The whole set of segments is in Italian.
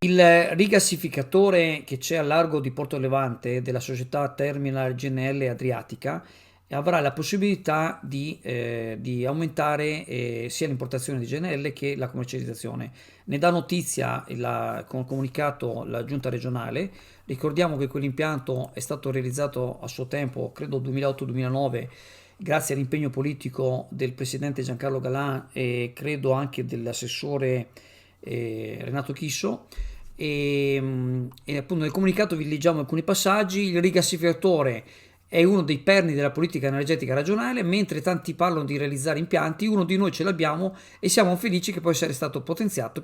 Il rigassificatore che c'è al largo di Porto Levante della società Terminal GNL Adriatica avrà la possibilità di aumentare sia l'importazione di GNL che la commercializzazione. Ne dà notizia con comunicato la giunta regionale. Ricordiamo che quell'impianto è stato realizzato a suo tempo, credo 2008-2009, grazie all'impegno politico del presidente Giancarlo Galan e credo anche dell'assessore Renato Chisso. E appunto nel comunicato vi leggiamo alcuni passaggi. Il rigassificatore è uno dei perni della politica energetica regionale. Mentre tanti parlano di realizzare impianti, uno di noi ce l'abbiamo e siamo felici che possa essere potenziato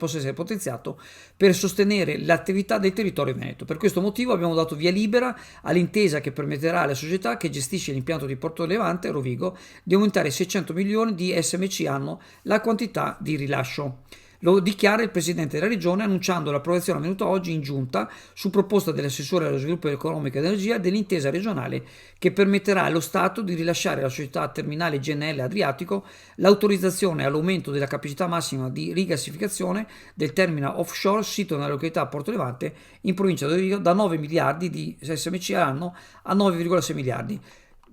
per sostenere l'attività del territorio veneto. Per questo motivo abbiamo dato via libera all'intesa che permetterà alla società che gestisce l'impianto di Porto Levante, Rovigo, di aumentare 600 milioni di SMC anno la quantità di rilascio. Lo dichiara il Presidente della Regione annunciando l'approvazione avvenuta oggi in Giunta su proposta dell'assessore allo sviluppo economico ed energia dell'intesa regionale che permetterà allo Stato di rilasciare alla società Terminale GNL Adriatico l'autorizzazione all'aumento della capacità massima di rigassificazione del terminal offshore sito nella località Porto Levante in provincia di Rovigo da 9 miliardi di SMC all'anno a 9,6 miliardi.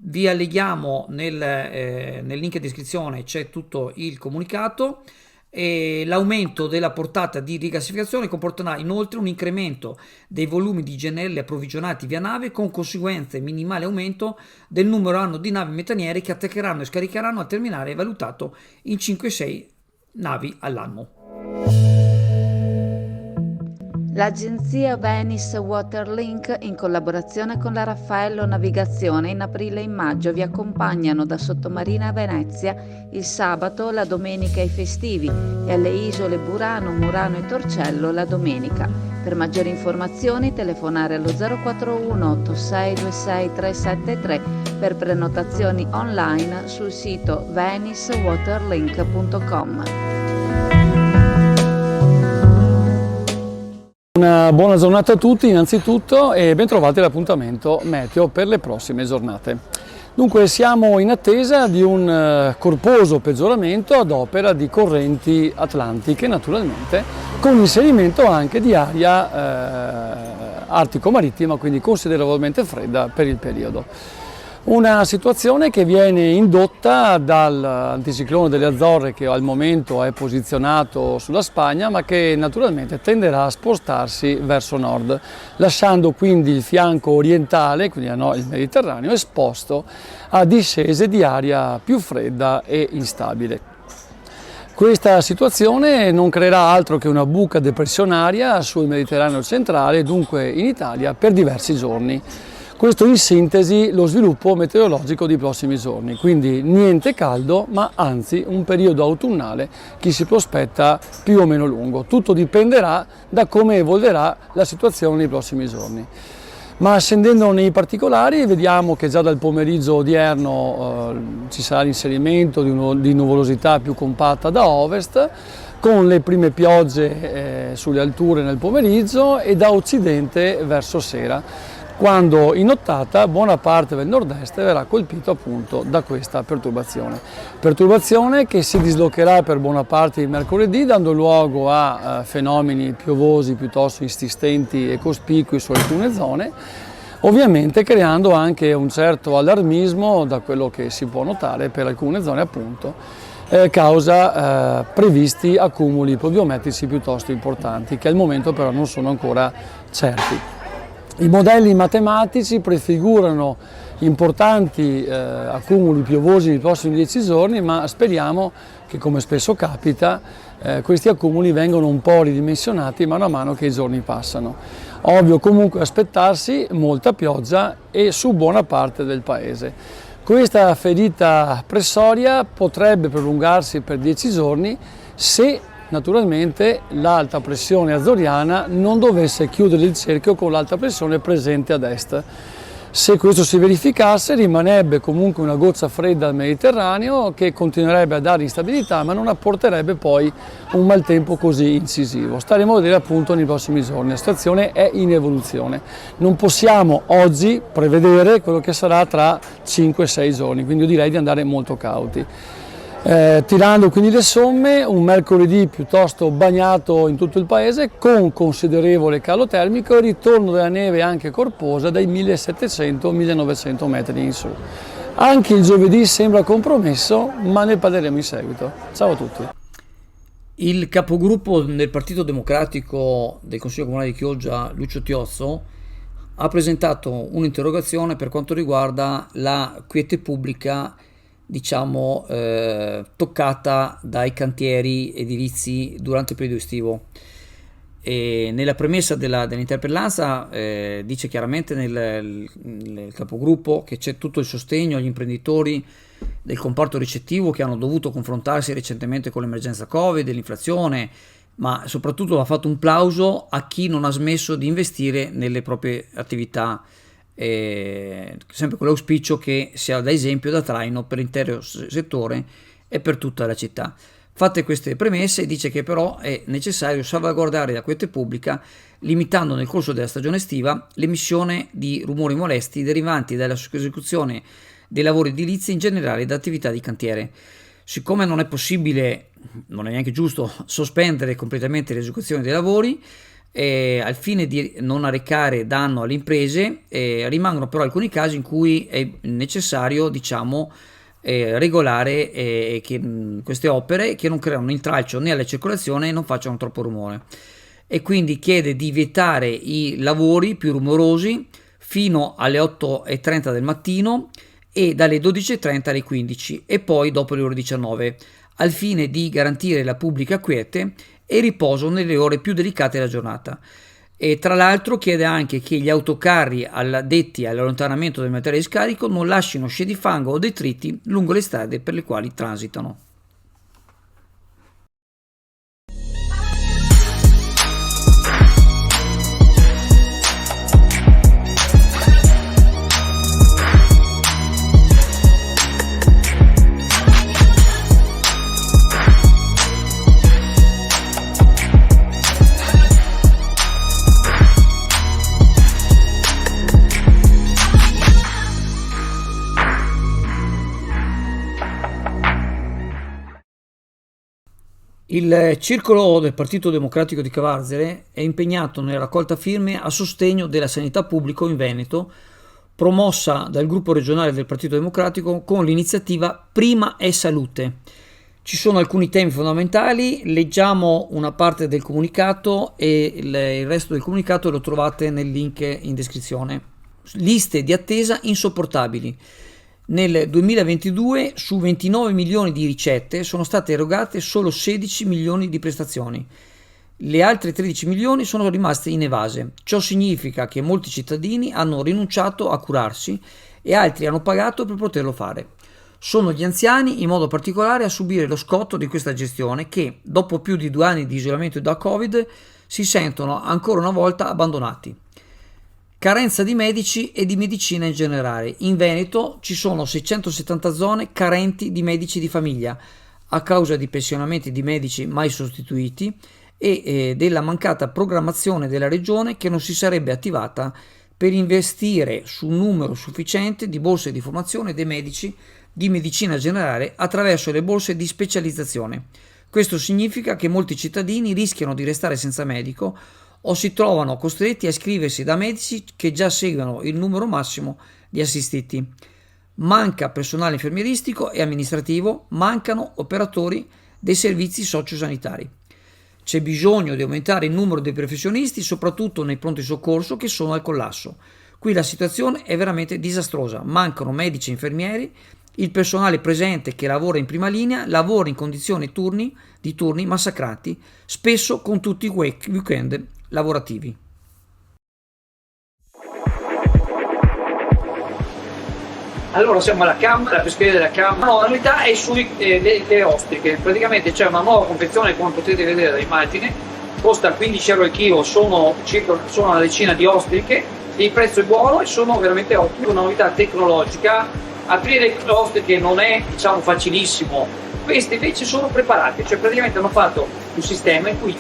Vi alleghiamo nel link di descrizione, c'è tutto il comunicato. E l'aumento della portata di rigassificazione comporterà inoltre un incremento dei volumi di GNL approvvigionati via nave con conseguente minimale aumento del numero anno di navi metaniere che attaccheranno e scaricheranno al terminale valutato in 5-6 navi all'anno. L'agenzia Venice Waterlink, in collaborazione con la Raffaello Navigazione, in aprile e in maggio vi accompagnano da Sottomarina a Venezia il sabato, la domenica e i festivi e alle isole Burano, Murano e Torcello la domenica. Per maggiori informazioni telefonare allo 041 8626 373 per prenotazioni online sul sito venicewaterlink.com. Una buona giornata a tutti innanzitutto e bentrovati all'appuntamento meteo per le prossime giornate. Dunque siamo in attesa di un corposo peggioramento ad opera di correnti atlantiche naturalmente, con inserimento anche di aria artico-marittima, quindi considerevolmente fredda per il periodo. Una situazione che viene indotta dall'anticiclone delle Azzorre che al momento è posizionato sulla Spagna, ma che naturalmente tenderà a spostarsi verso nord, lasciando quindi il fianco orientale, quindi il Mediterraneo, esposto a discese di aria più fredda e instabile. Questa situazione non creerà altro che una buca depressionaria sul Mediterraneo centrale, dunque in Italia, per diversi giorni. Questo in sintesi lo sviluppo meteorologico dei prossimi giorni, quindi niente caldo ma anzi un periodo autunnale che si prospetta più o meno lungo. Tutto dipenderà da come evolverà la situazione nei prossimi giorni. Ma scendendo nei particolari vediamo che già dal pomeriggio odierno ci sarà l'inserimento di nuvolosità più compatta da ovest, con le prime piogge sulle alture nel pomeriggio e da occidente verso sera, quando in nottata buona parte del nord-est verrà colpito appunto da questa perturbazione che si dislocherà per buona parte di mercoledì, dando luogo a fenomeni piovosi piuttosto insistenti e cospicui su alcune zone, ovviamente creando anche un certo allarmismo da quello che si può notare per alcune zone appunto, causa previsti accumuli pluviometrici piuttosto importanti che al momento però non sono ancora certi. I modelli matematici prefigurano importanti accumuli piovosi nei prossimi 10 giorni, ma speriamo che, come spesso capita, questi accumuli vengano un po' ridimensionati mano a mano che i giorni passano. Ovvio comunque aspettarsi molta pioggia e su buona parte del paese. Questa ferita pressoria potrebbe prolungarsi per 10 giorni se naturalmente l'alta pressione azzoriana non dovesse chiudere il cerchio con l'alta pressione presente ad est. Se questo si verificasse rimarrebbe comunque una goccia fredda al Mediterraneo che continuerebbe a dare instabilità ma non apporterebbe poi un maltempo così incisivo. Staremo a vedere appunto nei prossimi giorni, la situazione è in evoluzione. Non possiamo oggi prevedere quello che sarà tra 5-6 giorni, quindi io direi di andare molto cauti. Tirando quindi le somme, un mercoledì piuttosto bagnato in tutto il paese con considerevole calo termico e ritorno della neve anche corposa dai 1700-1900 metri in su. Anche il giovedì sembra compromesso, ma ne parleremo in seguito. Ciao a tutti. Il capogruppo del Partito Democratico del Consiglio Comunale di Chioggia, Lucio Tiozzo, ha presentato un'interrogazione per quanto riguarda la quiete pubblica, diciamo, toccata dai cantieri edilizi durante il periodo estivo. E nella premessa dell'interpellanza dice chiaramente nel capogruppo che c'è tutto il sostegno agli imprenditori del comparto ricettivo che hanno dovuto confrontarsi recentemente con l'emergenza Covid, l'inflazione, ma soprattutto ha fatto un plauso a chi non ha smesso di investire nelle proprie attività, sempre con l'auspicio che sia da esempio, da traino per l'intero settore e per tutta la città. Fatte queste premesse, dice che però è necessario salvaguardare la quiete pubblica limitando nel corso della stagione estiva l'emissione di rumori molesti derivanti dalla esecuzione dei lavori edilizi in generale da attività di cantiere. Siccome non è possibile, non è neanche giusto, sospendere completamente l'esecuzione dei lavori, al fine di non arrecare danno alle imprese, rimangono però alcuni casi in cui è necessario, diciamo, regolare queste opere che non creano intralcio né alla circolazione e non facciano troppo rumore, e quindi chiede di vietare i lavori più rumorosi fino alle 8:30 del mattino e dalle 12:30 alle 15 e poi dopo le ore 19, al fine di garantire la pubblica quiete e riposo nelle ore più delicate della giornata. E tra l'altro chiede anche che gli autocarri addetti all'allontanamento del materiale di scarico non lasciino scie di fango o detriti lungo le strade per le quali transitano. Il circolo del Partito Democratico di Cavarzere è impegnato nella raccolta firme a sostegno della sanità pubblica in Veneto, promossa dal gruppo regionale del Partito Democratico con l'iniziativa Prima è Salute. Ci sono alcuni temi fondamentali, leggiamo una parte del comunicato e il resto del comunicato lo trovate nel link in descrizione. Liste di attesa insopportabili. Nel 2022 su 29 milioni di ricette sono state erogate solo 16 milioni di prestazioni. Le altre 13 milioni sono rimaste inevase. Ciò significa che molti cittadini hanno rinunciato a curarsi e altri hanno pagato per poterlo fare. Sono gli anziani in modo particolare a subire lo scotto di questa gestione che, dopo più di 2 anni di isolamento da Covid, si sentono ancora una volta abbandonati. Carenza di medici e di medicina in generale. In Veneto ci sono 670 zone carenti di medici di famiglia a causa di pensionamenti di medici mai sostituiti e della mancata programmazione della regione che non si sarebbe attivata per investire su un numero sufficiente di borse di formazione dei medici di medicina generale attraverso le borse di specializzazione. Questo significa che molti cittadini rischiano di restare senza medico o si trovano costretti a iscriversi da medici che già seguono il numero massimo di assistiti. Manca personale infermieristico e amministrativo, mancano operatori dei servizi sociosanitari. C'è bisogno di aumentare il numero dei professionisti, soprattutto nei pronti soccorso che sono al collasso. Qui la situazione è veramente disastrosa, mancano medici e infermieri, il personale presente che lavora in prima linea lavora in condizioni di turni massacranti, spesso con tutti i weekend lavorativi. Allora siamo alla Camera, la pescheria della Camera. No, la novità è sulle ostriche. Praticamente c'è una nuova confezione, come potete vedere dall'immagine, costa 15 euro il chilo, sono una decina di ostriche, il prezzo è buono e sono veramente ottime. Una novità tecnologica, aprire le ostriche non è, diciamo, facilissimo, queste invece sono preparate, cioè praticamente hanno fatto un sistema in cui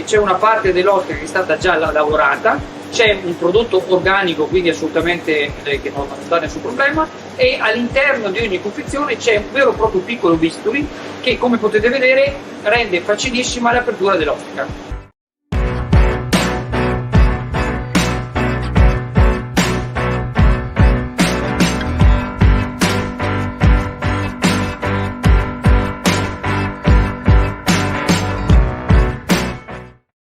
c'è una parte dell'ostrica che è stata già lavorata, c'è un prodotto organico, quindi assolutamente che non dà nessun problema, e all'interno di ogni confezione c'è un vero e proprio piccolo bisturi che, come potete vedere, rende facilissima l'apertura dell'ottica.